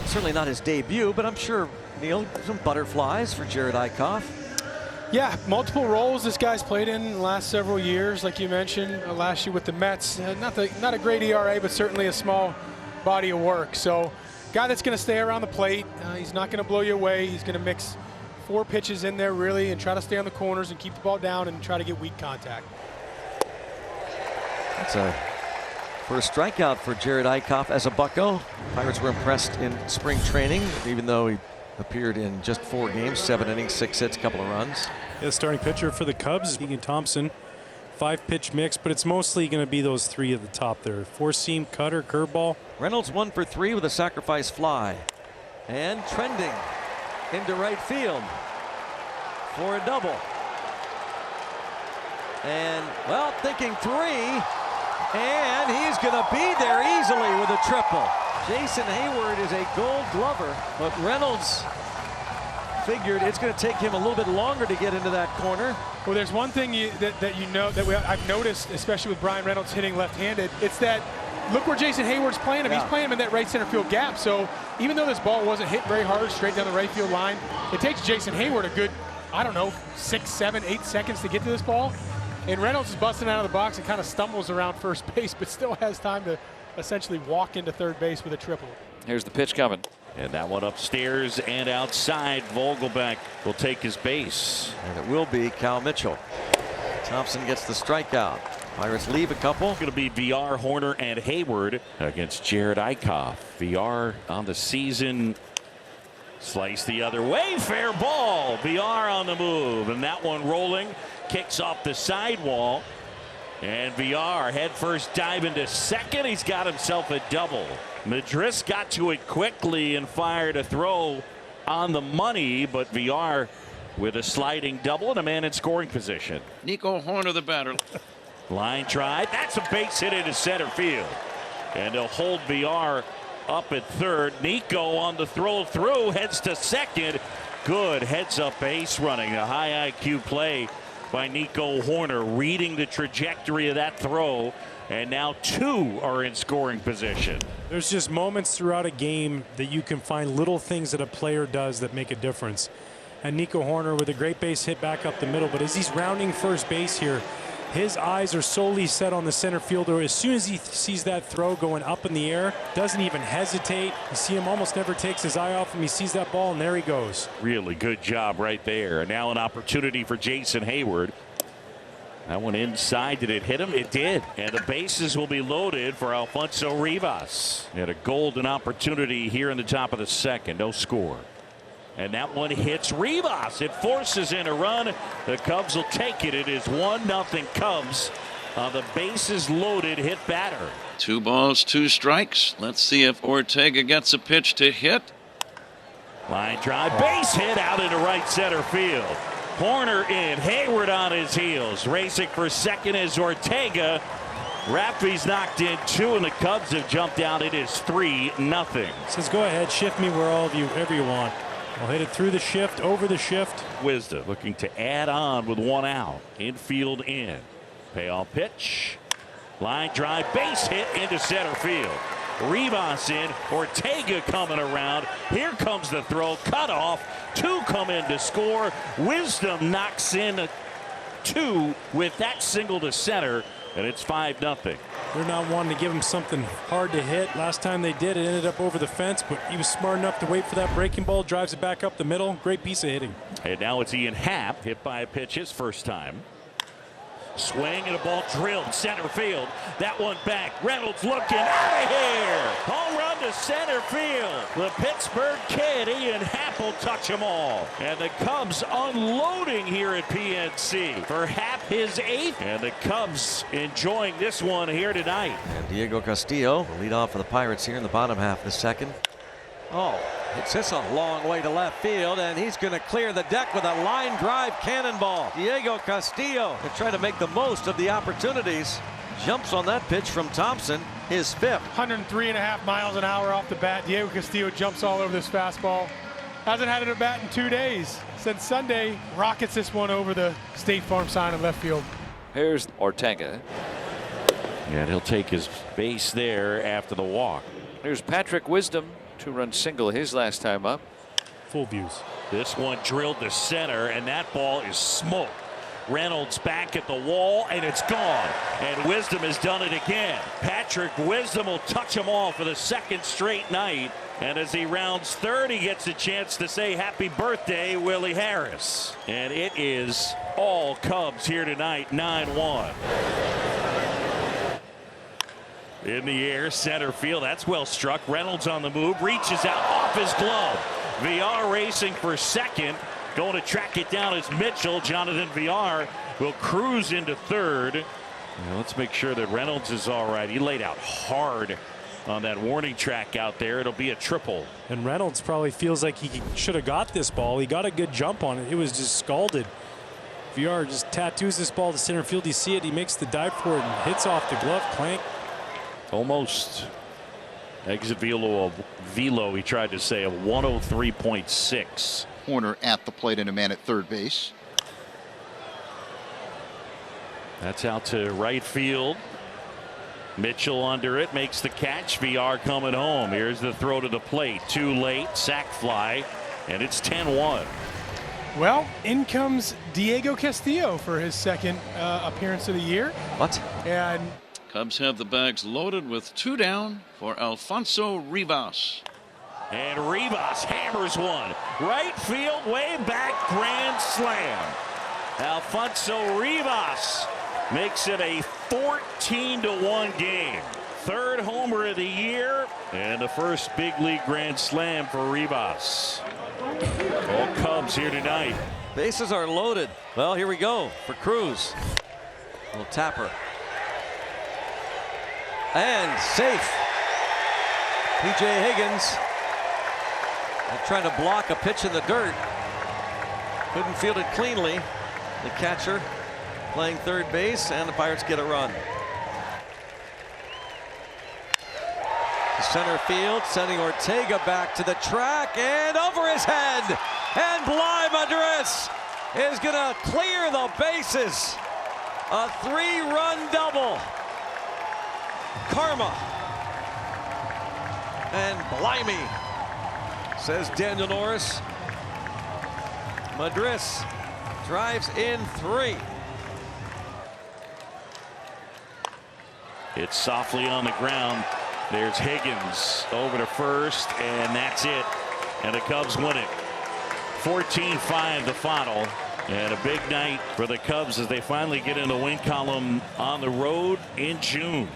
certainly not his debut, but I'm sure, Neil, some butterflies for Jared Eichhoff. Yeah, multiple roles this guy's played in the last several years, like you mentioned. Last year with the Mets, not a great ERA, but certainly a small body of work. So, guy that's going to stay around the plate. He's not going to blow you away. He's going to mix 4 pitches in there really and try to stay on the corners and keep the ball down and try to get weak contact. That's a first strikeout for Jared Eichhoff as a Bucco. Pirates were impressed in spring training, even though he appeared in just 4 games, 7 innings, 6 hits, couple of runs. Yeah, starting pitcher for the Cubs, Keegan Thompson. 5-pitch mix, but it's mostly going to be those 3 at the top there. 4-seam, cutter, curveball. Reynolds 1 for 3 with a sacrifice fly. And trending into right field for a double. And, well, thinking 3. And he's going to be there easily with a triple. Jason Hayward is a Gold Glover, but Reynolds figured it's going to take him a little bit longer to get into that corner. Well, there's one thing I've noticed, especially with Brian Reynolds hitting left-handed. It's that look where Jason Hayward's playing him. Yeah. He's playing him in that right center field gap. So even though this ball wasn't hit very hard straight down the right field line, it takes Jason Hayward a good, I don't know, 6, 7, 8 seconds to get to this ball. And Reynolds is busting out of the box and kind of stumbles around first base, but still has time to essentially walk into third base with a triple. Here's the pitch coming. And that one upstairs and outside. Vogelbach will take his base. And it will be Cal Mitchell. Thompson gets the strikeout. Pirates leave a couple. It's going to be VR, Horner, and Hayward against Jared Eichhoff. VR on the season. Slice the other way. Fair ball. VR on the move. And that one rolling. Kicks off the sidewall. And VR head first dive into second. He's got himself a double. Madris got to it quickly and fired a throw on the money, but VR with a sliding double and a man in scoring position. Nico Horner, the batter. Line drive. That's a base hit into center field. And they'll hold VR up at third. Nico on the throw through, heads to second. Good heads up base running. A high IQ play by Nico Horner, reading the trajectory of that throw, and now 2 are in scoring position. There's just moments throughout a game that you can find little things that a player does that make a difference. And Nico Horner with a great base hit back up the middle, but as he's rounding first base here, his eyes are solely set on the center fielder. As soon as he sees that throw going up in the air, doesn't even hesitate. You see him almost never takes his eye off him. He sees that ball, and there he goes. Really good job right there. And now an opportunity for Jason Hayward. That one inside. Did it hit him? It did. And the bases will be loaded for Alfonso Rivas. He had a golden opportunity here in the top of the second. No score. And that one hits Rivas. It forces in a run. The Cubs will take it. It is 1-0 Cubs on the bases loaded hit batter. 2 balls, 2 strikes. Let's see if Ortega gets a pitch to hit. Line drive, base hit out into right center field. Horner in, Hayward on his heels. Racing for second is Ortega. Raffy's knocked in 2, and the Cubs have jumped out. It is 3-0. Says go ahead, shift me wherever you want. I'll hit it through the shift, over the shift. Wisdom looking to add on with 1 out. Infield in. Payoff pitch. Line drive, base hit into center field. Rivas in. Ortega coming around. Here comes the throw. Cut off. 2 come in to score. Wisdom knocks in 2 with that single to center. And it's 5-0. They're not wanting to give him something hard to hit. Last time they did, it ended up over the fence, but he was smart enough to wait for that breaking ball, drives it back up the middle. Great piece of hitting. And now it's Ian Happ, hit by a pitch his first time. Swing and a ball drilled center field. That one back. Reynolds looking out of here. Home run to center field. The Pittsburgh kid, Ian Happ, will touch them all. And the Cubs unloading here at PNC. For Happ, his 8th. And the Cubs enjoying this one here tonight. And Diego Castillo will lead off for the Pirates here in the bottom half of the second. Oh, it's this a long way to left field, and he's going to clear the deck with a line drive cannonball. Diego Castillo to try to make the most of the opportunities. Jumps on that pitch from Thompson, his 5th. 103.5 miles an hour off the bat. Diego Castillo jumps all over this fastball. Hasn't had it at bat in 2 days. Since Sunday, rockets this one over the State Farm sign in left field. Here's Ortega. And he'll take his base there after the walk. Here's Patrick Wisdom 2-run single his last time up. Full views. This one drilled to center, and that ball is smoked. Reynolds back at the wall, and it's gone. And Wisdom has done it again. Patrick Wisdom will touch them all for the second straight night. And as he rounds third, he gets a chance to say happy birthday, Willie Harris. And it is all Cubs here tonight, 9-1. In the air, center field. That's well struck. Reynolds on the move, reaches out off his glove. VR racing for second. Going to track it down is Mitchell. Jonathan VR will cruise into third. Now let's make sure that Reynolds is all right. He laid out hard on that warning track out there. It'll be a triple. And Reynolds probably feels like he should have got this ball. He got a good jump on it. It was just scalded. VR just tattoos this ball to center field. You see it. He makes the dive for it and hits off the glove clank. Almost exit velo he tried to say, of 103.6. Horner at the plate and a man at third base. That's out to right field. Mitchell under it, makes the catch. VR coming home. Here's the throw to the plate. Too late. Sac fly. And it's 10-1. Well, in comes Diego Castillo for his second appearance of the year. What? And Cubs have the bags loaded with 2 down for Alfonso Rivas. And Rivas hammers one. Right field, way back, grand slam. Alfonso Rivas makes it a 14-1 game. Third homer of the year and the first big league grand slam for Rivas. All Cubs here tonight. Bases are loaded. Well, here we go for Cruz. Little tapper. And safe. P.J. Higgins trying to block a pitch in the dirt. Couldn't field it cleanly. The catcher playing third base, and the Pirates get a run. To center field, sending Ortega back to the track and over his head. And Bly Madris is going to clear the bases. A 3-run double. Karma. And blimey, says Daniel Norris. Madris drives in 3. It's softly on the ground. There's Higgins over to first, and that's it. And the Cubs win it. 14-5 the final. And a big night for the Cubs as they finally get in the win column on the road in June.